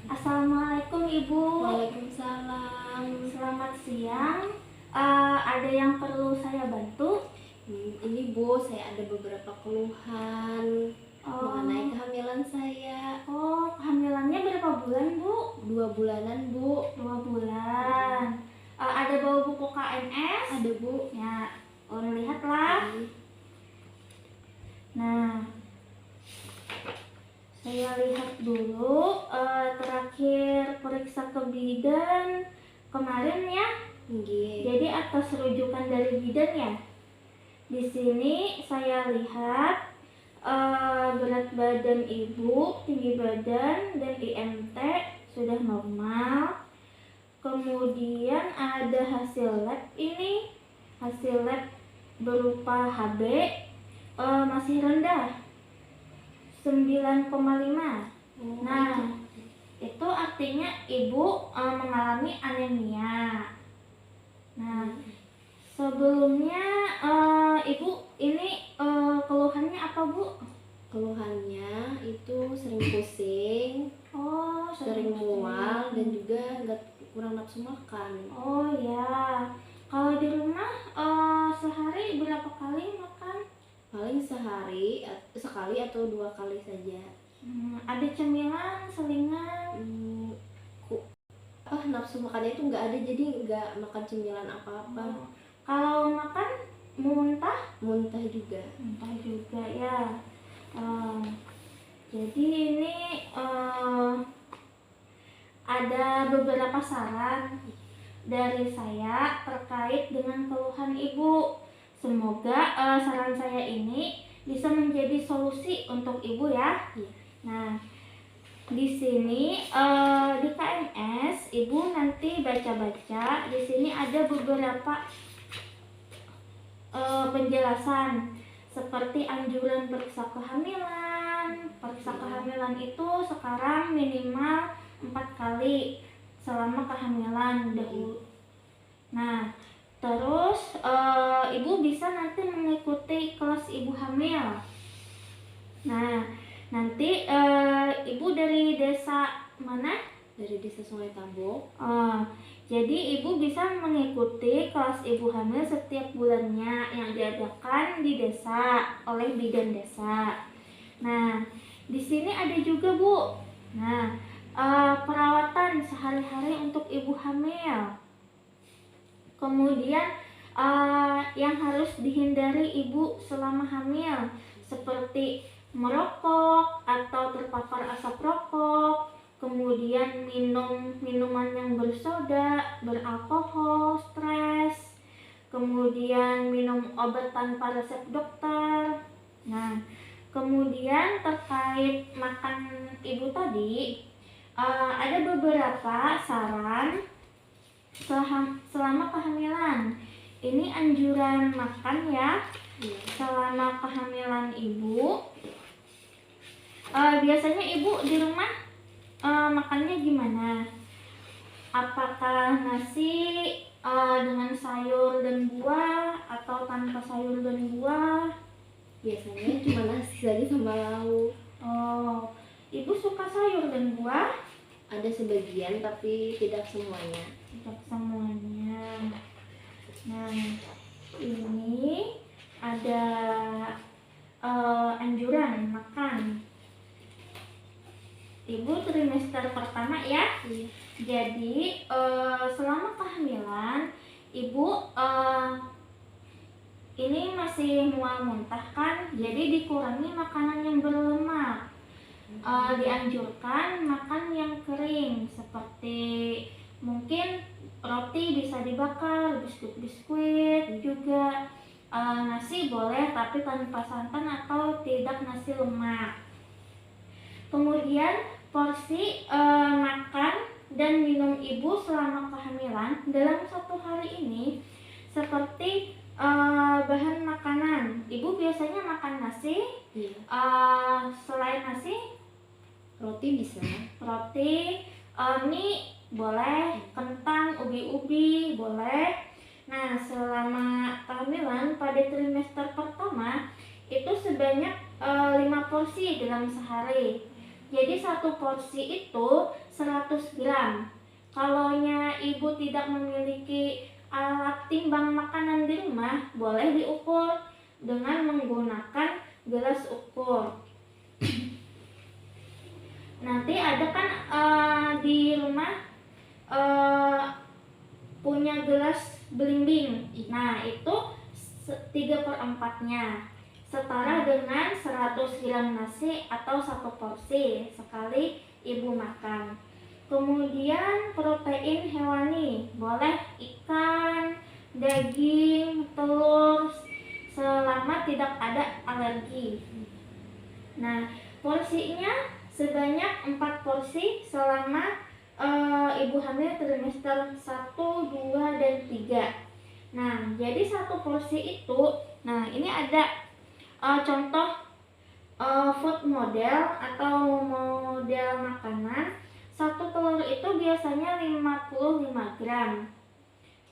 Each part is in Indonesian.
Assalamualaikum Ibu. Waalaikumsalam. Selamat siang. Ada yang perlu saya bantu? Ini Bu, saya ada beberapa keluhan mengenai kehamilan saya. Kehamilannya berapa bulan Bu? 2 bulanan Bu. 2 bulan. Ada bau buku KNS? Ada Bu. Ya, lihatlah. Nah, saya lihat dulu. Terakhir periksa ke bidan kemarin ya. Nggih. Jadi atas rujukan dari bidan ya. Di sini saya lihat berat badan ibu, tinggi badan, dan IMT sudah normal. Kemudian ada hasil lab ini, hasil lab berupa HB masih rendah, 9,5. Nah, itu artinya ibu mengalami anemia. Nah, sebelumnya ibu ini keluhannya apa Bu? Keluhannya itu sering pusing, sering mual, dan juga kurang nafsu makan. Oh ya, kalau di rumah sehari berapa kali makan? Paling sekali atau 2 kali saja. Ada cemilan, selingan? Nafsu makannya itu nggak ada, jadi nggak makan cemilan apa-apa. Kalau makan muntah? Muntah juga. Muntah juga ya. Jadi ini ada beberapa saran dari saya terkait dengan keluhan ibu. Semoga saran saya ini bisa menjadi solusi untuk ibu ya. Nah, di sini di KNS ibu nanti baca-baca. Di sini ada beberapa penjelasan seperti anjuran periksa kehamilan. Periksa kehamilan itu sekarang minimal 4 kali selama kehamilan dahulu. Nah, terus ibu bisa nanti mengikuti kelas ibu hamil. Nah, nanti ibu dari desa mana? Dari desa Sungai Tabok. Jadi ibu bisa mengikuti kelas ibu hamil setiap bulannya yang diadakan di desa oleh bidan desa. Nah, di sini ada juga Bu. Nah, perawatan sehari-hari untuk ibu hamil. Kemudian yang harus dihindari ibu selama hamil seperti merokok atau terpapar asap rokok, kemudian minum minuman yang bersoda, beralkohol, stres, kemudian minum obat tanpa resep dokter. Nah, kemudian terkait makan ibu tadi, ada beberapa saran selama kehamilan. Ini anjuran makan ya selama kehamilan ibu. Biasanya ibu di rumah makannya gimana? Apakah nasi dengan sayur dan buah atau tanpa sayur dan buah? Biasanya cuma nasi saja sama lauk. Ibu suka sayur dan buah? Ada sebagian tapi tidak semuanya. Tidak semuanya. Nah, ini ada anjuran makan. Ibu trimester pertama ya. Jadi selama kehamilan ibu ini masih mual muntah kan, jadi dikurangi makanan yang berlemak. Dianjurkan makan yang kering seperti mungkin roti bisa dibakar, biskuit juga, nasi boleh tapi tanpa santan atau tidak nasi lemak. Kemudian porsi makan dan minum ibu selama kehamilan dalam 1 hari ini seperti bahan makanan. Ibu biasanya makan nasi, selain nasi Roti bisa. Roti, mie boleh, kentang, ubi-ubi boleh. Nah, selama kehamilan pada trimester pertama itu sebanyak 5 porsi dalam sehari. Jadi satu porsi itu 100 gram. Kalaunya ibu tidak memiliki alat timbang makanan di rumah, boleh diukur dengan menggunakan gelas ukur. Nanti ada kan di rumah punya gelas belimbing. Nah, itu 3/4-nya setara dengan 100 gram nasi atau satu porsi sekali ibu makan. Kemudian protein hewani, boleh ikan, daging, telur, selama tidak ada alergi. Nah, porsinya sebanyak 4 porsi selama ibu hamil trimester 1, 2, dan 3. Nah, jadi satu porsi itu, nah ini ada contoh food model atau model makanan. Satu telur itu biasanya 55 gram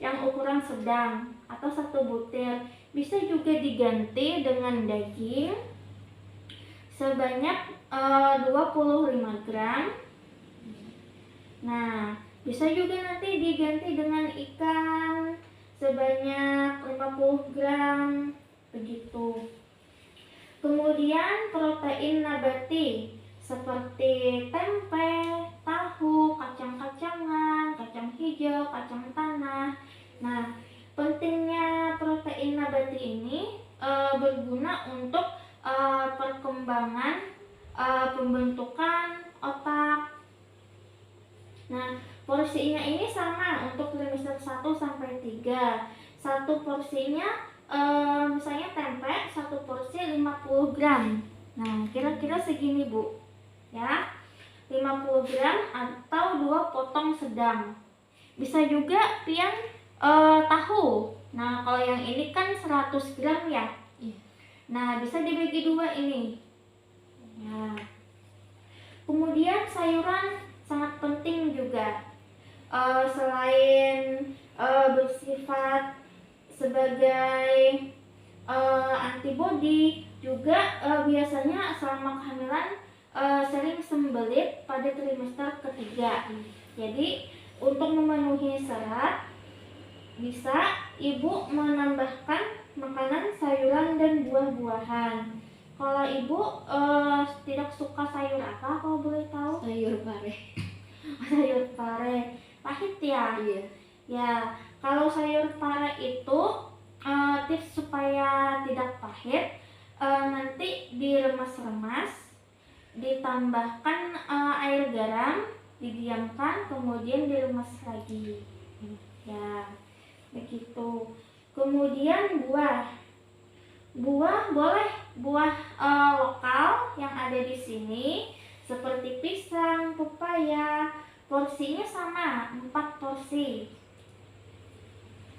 yang ukuran sedang atau satu butir. Bisa juga diganti dengan daging sebanyak 25 gram. Nah, bisa juga nanti diganti dengan ikan sebanyak 50 gram begitu. Kemudian protein nabati seperti tempe, tahu, kacang-kacangan, kacang hijau, kacang tanah. Nah, pentingnya protein nabati ini berguna untuk perkembangan pembentukan otak. Nah, porsinya ini sama untuk trimester 1 sampai 3. Satu porsinya misalnya tempe satu porsi 50 gram. Nah, kira-kira segini Bu. Ya. 50 gram atau 2 potong sedang. Bisa juga piang tahu. Nah, kalau yang ini kan 100 gram ya. Nah, bisa dibagi 2 ini. Ya. Kemudian sayuran sangat penting juga. Selain bersifat sebagai antibodi, juga biasanya selama kehamilan sering sembelit pada trimester ketiga. Jadi untuk memenuhi serat, bisa ibu menambahkan makanan sayuran dan buah-buahan. Kalau ibu tidak suka sayur apa kalau boleh tahu? Sayur pare. Sayur pare pahit ya? Iya. Ya, kalau sayur pare itu tips supaya tidak pahit, nanti diremas-remas, ditambahkan air garam, didiamkan, kemudian diremas lagi. Ya, begitu. Kemudian buah boleh buah lokal yang ada di sini seperti pisang, pepaya. Porsinya sama 4 porsi.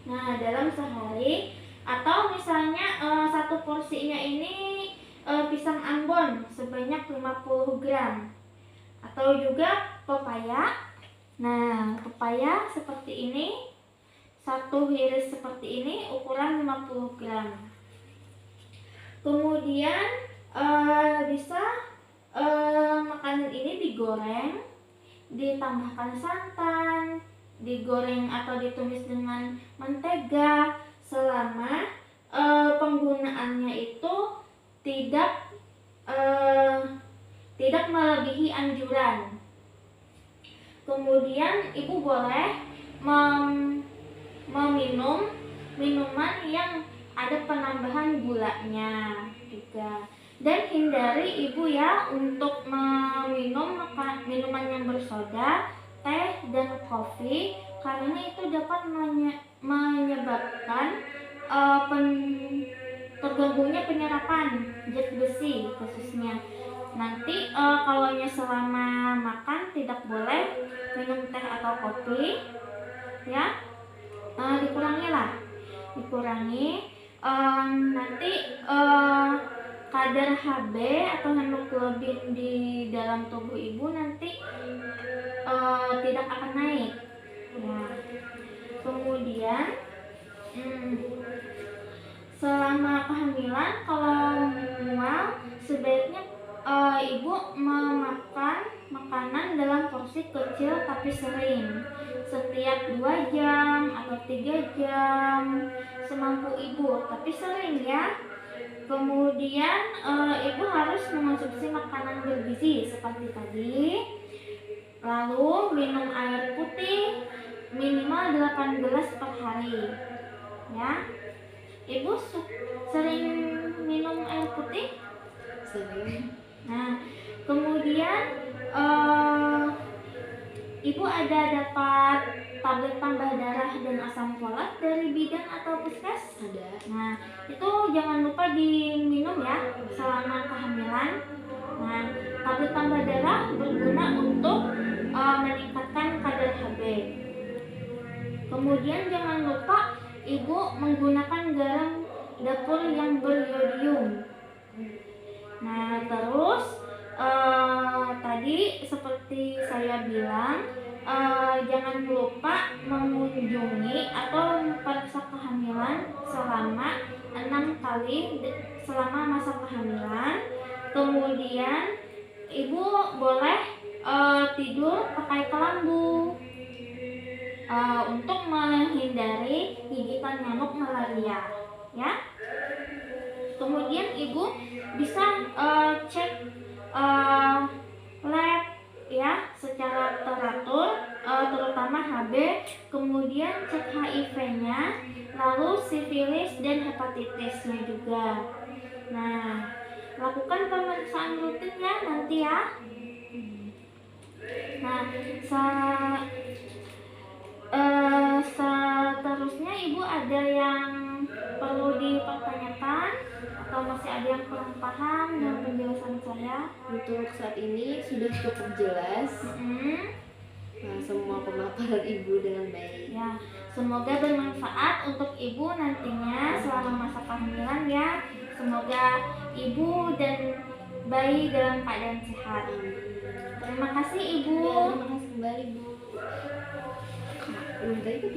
Nah, dalam sehari atau misalnya satu porsinya ini pisang Ambon sebanyak 50 gram atau juga pepaya. Nah, pepaya seperti ini, satu iris seperti ini ukuran 50 gram. Kemudian bisa makanan ini digoreng, ditambahkan santan, digoreng atau ditumis dengan mentega selama penggunaannya itu tidak melebihi anjuran. Kemudian ibu boleh meminum minuman yang ada penambahan gulanya juga. Dan hindari ibu ya untuk meminum minuman yang bersoda, teh, dan kopi karena itu dapat menyebabkan terganggunya penyerapan zat besi khususnya. Nanti kalau selama makan tidak boleh minum teh atau kopi ya, dikurangi lah, nanti kadar Hb atau hemoglobin di dalam tubuh ibu nanti tidak akan naik. Nah, kemudian selama kehamilan kalau mual sebaiknya ibu memakan makanan dalam porsi kecil tapi sering, setiap 2 jam atau 3 jam semampu ibu, tapi sering ya. Kemudian ibu harus mengonsumsi makanan bergizi seperti tadi. Lalu minum air putih minimal 8 gelas per hari. Ya. Ibu sering minum air putih? Sering. Nah, kemudian ibu ada dapat tablet tambah darah dan asam folat dari bidan atau puskes? Ada. Nah, itu jangan lupa diminum ya selama kehamilan. Nah, tablet tambah darah berguna untuk meningkatkan kadar Hb. Kemudian jangan lupa ibu menggunakan garam dapur yang beriodium. Nah, terus tadi seperti saya bilang, jangan lupa mengunjungi atau periksa kehamilan selama 6 kali selama masa kehamilan. Kemudian ibu boleh tidur pakai kelambu untuk menghindari gigitan nyamuk malaria, ya. Kemudian ibu bisa cek lab ya secara teratur, terutama Hb, kemudian cek HIV-nya, lalu sifilis dan hepatitisnya juga. Nah, lakukan pemeriksaan rutin ya nanti ya. Nah, seterusnya ibu ada yang perlu dipertanyakan atau masih ada yang kurang paham dengan penjelasan saya? Untuk saat ini sudah cukup jelas. Semua pemaparan ibu dengan baik. Ya, semoga bermanfaat untuk ibu nantinya selama masa kehamilan ya. Semoga ibu dan bayi dalam keadaan sehat. Terima kasih ibu. Ya, terima kasih kembali Bu. Tadi